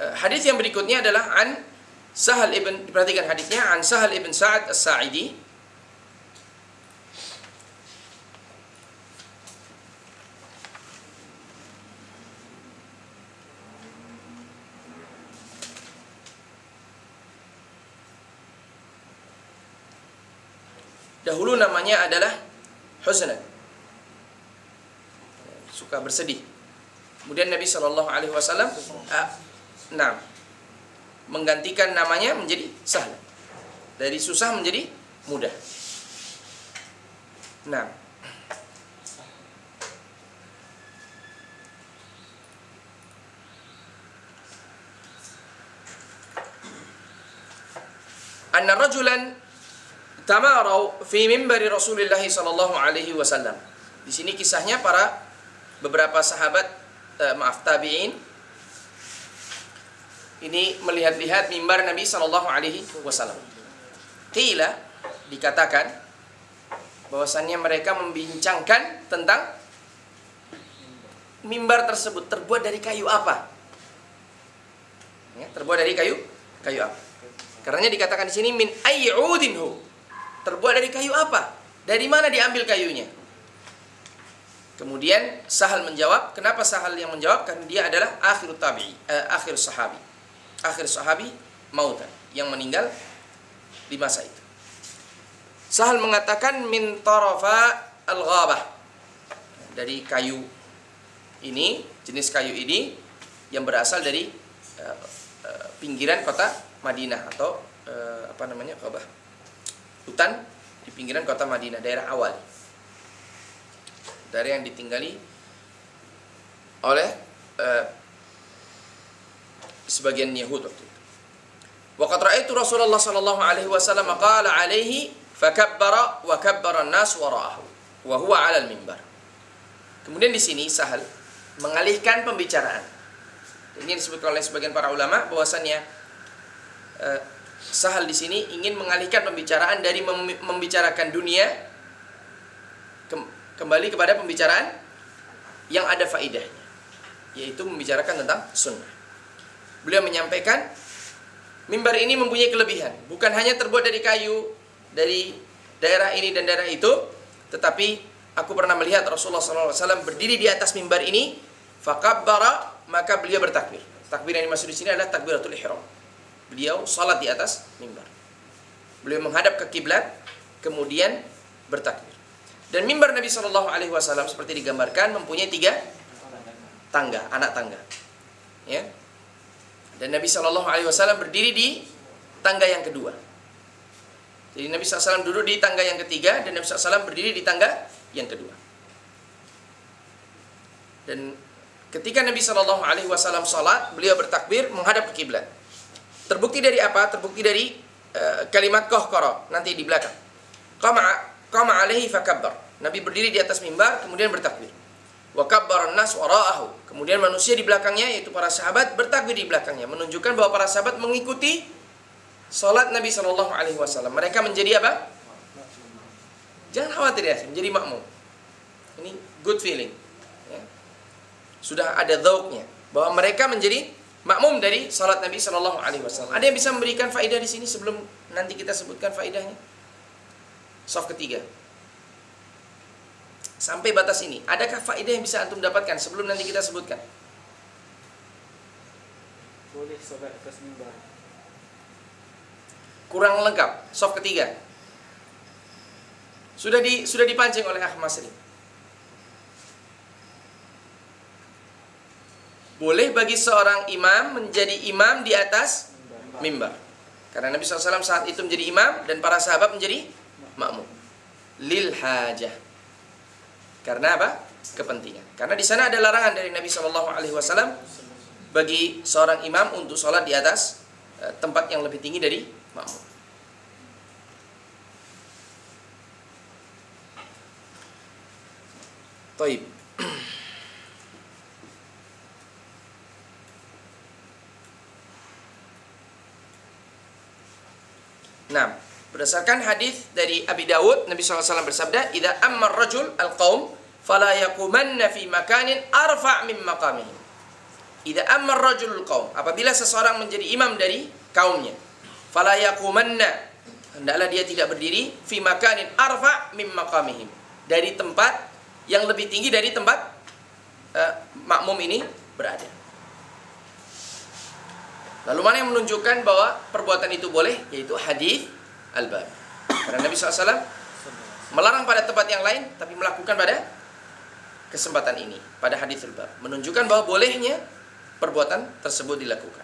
Hadis yang berikutnya adalah an Sahal ibn, diperhatikan hadisnya, an Sahal ibn Sa'ad as-Sa'idi. Dahulu namanya adalah Huznan, suka bersedih. Kemudian Nabi SAW menggantikan namanya menjadi Sahal. Dari susah menjadi mudah. Nah, anna rajulan tamarau fi mimbari Rasulullah sallallahu alaihi wasallam. Di sini kisahnya para beberapa sahabat tabi'in ini melihat-lihat mimbar Nabi sallallahu alaihi wasallam. Qila, dikatakan bahwasannya mereka membincangkan tentang mimbar tersebut terbuat dari kayu apa? Ya, terbuat dari kayu apa? Karenanya dikatakan di sini min ayyudinhu. Terbuat dari kayu apa? Dari mana diambil kayunya? Kemudian Sahal menjawab. Kenapa Sahal yang menjawab? Karena dia adalah akhir sahabi. Akhir sahabi mautan, yang meninggal di masa itu. Sahal mengatakan min tarafa al-ghabah. Dari kayu ini, jenis kayu ini yang berasal dari pinggiran kota Madinah atau ghabah. Hutan di pinggiran kota Madinah, daerah awal. Daerah yang ditinggali oleh sebagian Yahud waktu itu. Wa qad ra'aitu Rasulullah sallallahu alaihi wasallam qala alaihi fakabbara wa kabbara an-nas wara'ahu wa huwa 'ala al-mimbar. Kemudian di sini Sahal mengalihkan pembicaraan. Ini disebutkan oleh sebagian para ulama bahwasannya Sahal di sini ingin mengalihkan pembicaraan dari membicarakan dunia kembali kepada pembicaraan yang ada faedahnya, yaitu membicarakan tentang sunnah. Beliau menyampaikan mimbar ini mempunyai kelebihan, bukan hanya terbuat dari kayu dari daerah ini dan daerah itu, tetapi aku pernah melihat Rasulullah SAW berdiri di atas mimbar ini, fakabbara, maka beliau bertakbir. Takbir yang dimaksud di sini adalah takbiratul ihram. Beliau salat di atas mimbar. Beliau menghadap ke kiblat, kemudian bertakbir. Dan mimbar Nabi SAW seperti digambarkan mempunyai 3 tangga, anak tangga. Ya. Dan Nabi SAW berdiri di tangga yang kedua. Jadi Nabi SAW duduk di tangga yang ketiga dan Nabi SAW berdiri di tangga yang kedua. Dan ketika Nabi SAW salat, beliau bertakbir menghadap ke kiblat. Terbukti dari apa? Terbukti dari kalimat kohkoro nanti di belakang. Qama alaihi fakabbar. Nabi berdiri di atas mimbar kemudian bertakbir. Wa kabbaran nas wara'ahu. Kemudian manusia di belakangnya yaitu para sahabat bertakbir di belakangnya, menunjukkan bahwa para sahabat mengikuti salat Nabi SAW. Mereka menjadi apa? Jangan khawatir ya, menjadi makmum. Ini good feeling. Ya. Sudah ada dzauqnya bahwa mereka menjadi makmum dari salat Nabi SAW. Ada yang bisa memberikan faedah di sini sebelum nanti kita sebutkan faedahnya? Shaf ketiga. Sampai batas ini, adakah faedah yang bisa antum dapatkan sebelum nanti kita sebutkan? Boleh salat atas mimbar. Kurang lengkap, shaf ketiga. Sudah dipancing oleh Ahmad Masri. Boleh bagi seorang imam menjadi imam di atas mimbar. Karena Nabi SAW saat itu menjadi imam dan para sahabat menjadi makmum. Lil hajah. Karena apa? Kepentingan. Karena di sana ada larangan dari Nabi SAW bagi seorang imam untuk sholat di atas tempat yang lebih tinggi dari makmum. Taib. Nah, berdasarkan hadis dari Abi Dawud, Nabi SAW bersabda, "Idza amma ar-rajul al-qaum fala yaqumanna fi makanin arfa' min maqamihim, idza amar rajulul qaum, apabila seseorang menjadi imam dari kaumnya, fala yaqumanna, hendaklah dia tidak berdiri fi makanin arfa mim maqamihim, dari tempat yang lebih tinggi dari tempat makmum ini berada. Lalu mana yang menunjukkan bahwa perbuatan itu boleh? Yaitu hadis al-bab. Karena Nabi SAW melarang pada tempat yang lain, tapi melakukan pada kesempatan ini, pada hadis al-bab, menunjukkan bahwa bolehnya perbuatan tersebut dilakukan.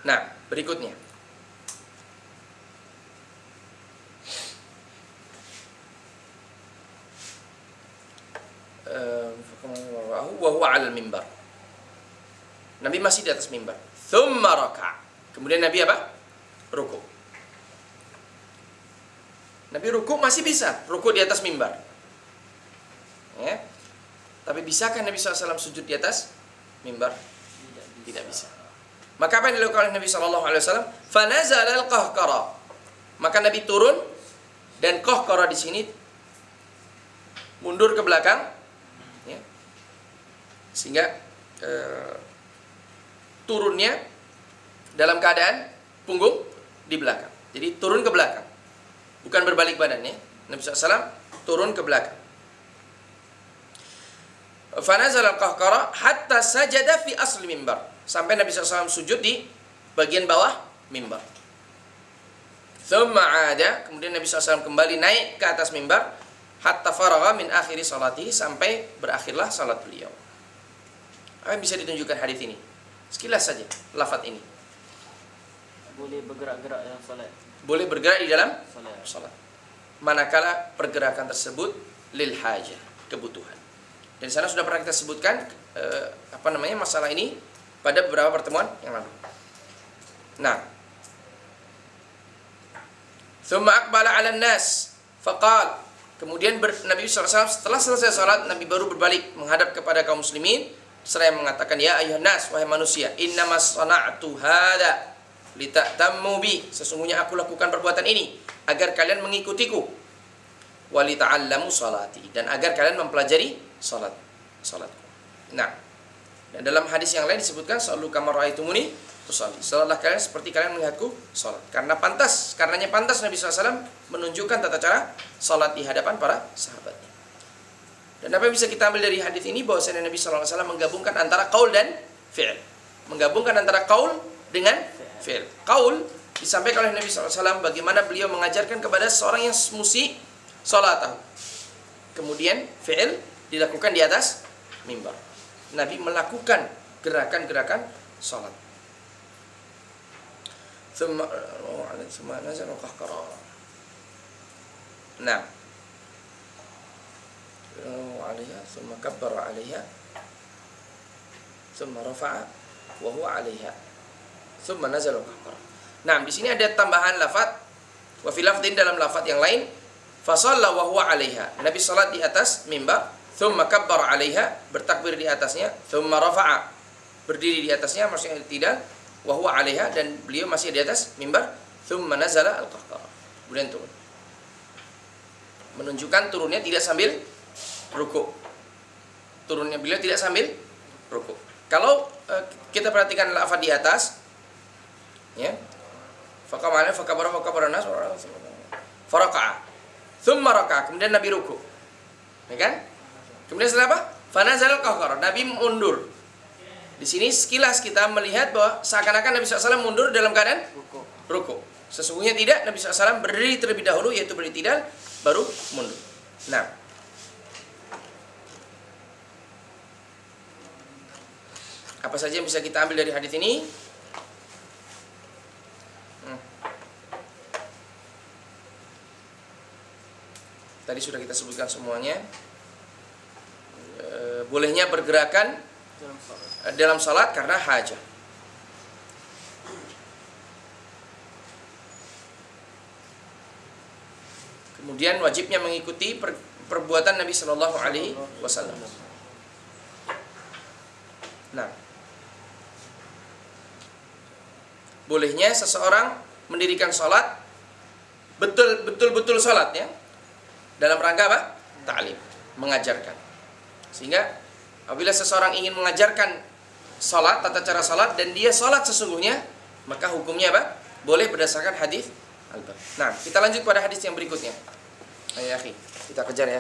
Nah, berikutnya. Wa huwa 'alal mimbar. Nabi masih di atas mimbar. Tsumma raka'a. Kemudian Nabi apa? Ruku. Nabi ruku masih bisa, ruku di atas mimbar. Ya. Tapi bisakah Nabi SAW sujud di atas mimbar? Tidak bisa. Maka apa yang dilakukan oleh Nabi SAW? Fanazala al-qahqara. Maka Nabi turun, dan qahqara di sini mundur ke belakang, ya. Sehingga turunnya dalam keadaan punggung di belakang. Jadi turun ke belakang, bukan berbalik badannya. Nabi SAW turun ke belakang. Fanazala al-qahqara hatta sajada fi asli mimbar, sampai Nabi SAW sujud di bagian bawah mimbar. Thumma 'ada, kemudian Nabi SAW kembali naik ke atas mimbar, hatta faragha min akhiri salatihi, sampai berakhirlah salat beliau. Apa yang bisa ditunjukkan hadis ini? Sekilas saja lafaz ini. Boleh bergerak-gerak dalam salat. Boleh bergerak di dalam salat. Manakala pergerakan tersebut lil hajah, kebutuhan. Dan di sana sudah pernah kita sebutkan masalah ini pada beberapa pertemuan yang lalu. Nah, thumma aqbala 'ala an-nas faqala, kemudian Nabi SAW setelah selesai salat, Nabi baru berbalik menghadap kepada kaum muslimin seraya mengatakan, ya ayuhan nas, wahai manusia, innamas sana'tu hadza lita'tammu bi, sesungguhnya aku lakukan perbuatan ini agar kalian mengikutiku, wa lita'allamu salati, dan agar kalian mempelajari salatku. Nah, dan dalam hadis yang lain disebutkan, sallu kama ra'aitumuni usalli, salatlah kalian seperti kalian melihatku salat. Karenanya pantas Nabi SAW menunjukkan tata cara salat di hadapan para sahabatnya. Dan apa yang bisa kita ambil dari hadis ini, bahwasanya Nabi SAW menggabungkan antara qaul dan fi'il. Menggabungkan antara qaul dengan fi'il. Qaul disampaikan oleh Nabi SAW bagaimana beliau mengajarkan kepada seorang yang musi salatahu. Kemudian fi'il dilakukan di atas mimbar. Nabi melakukan gerakan-gerakan salat. Nah, alaiha thumma kabbara alaiha thumma rafa'a wa huwa alaiha thumma nazala qahqara. Nah, di sini ada tambahan lafaz wa fi lafdhin, dalam lafaz yang lain, fa shalla wa huwa alaiha. Nabi salat di atas mimbar, thumma kabbara alaiha, bertakbir di atasnya, thumma rafa'a, berdiri di atasnya, maksudnya tidak, wa huwa alaiha, dan beliau masih di atas mimbar, thumma nazala al-qahqara, kemudian turun. Menunjukkan turunnya tidak sambil ruku. Turunnya beliau tidak sambil ruku. Kalau kita perhatikan lafaz di atas, ya, faqamana faqabara nas faraqa'a thumma raka'a, kemudian Nabi ruku, ya kan? Kemudian setelah apa? Fanazal qahqara, Nabi mundur. Di sini sekilas kita melihat bahwa seakan-akan Nabi SAW mundur dalam keadaan ruku. Sesungguhnya tidak, Nabi SAW berdiri terlebih dahulu, yaitu beritidal, baru mundur. Nah, apa saja yang bisa kita ambil dari hadis ini? Tadi sudah kita sebutkan semuanya. Bolehnya bergerakan dalam salat karena hajat. Kemudian wajibnya mengikuti perbuatan Nabi Shallallahu Alaihi Wasallam. Nah, bolehnya seseorang mendirikan salat betul salat, ya, dalam rangka apa? Ta'lim, mengajarkan. Sehingga apabila seseorang ingin mengajarkan salat, tata cara salat, dan dia salat sesungguhnya, maka hukumnya apa? Boleh berdasarkan hadis al-bab. Nah, kita lanjut pada hadis yang berikutnya. Ayo, akhi, kita kejar ya.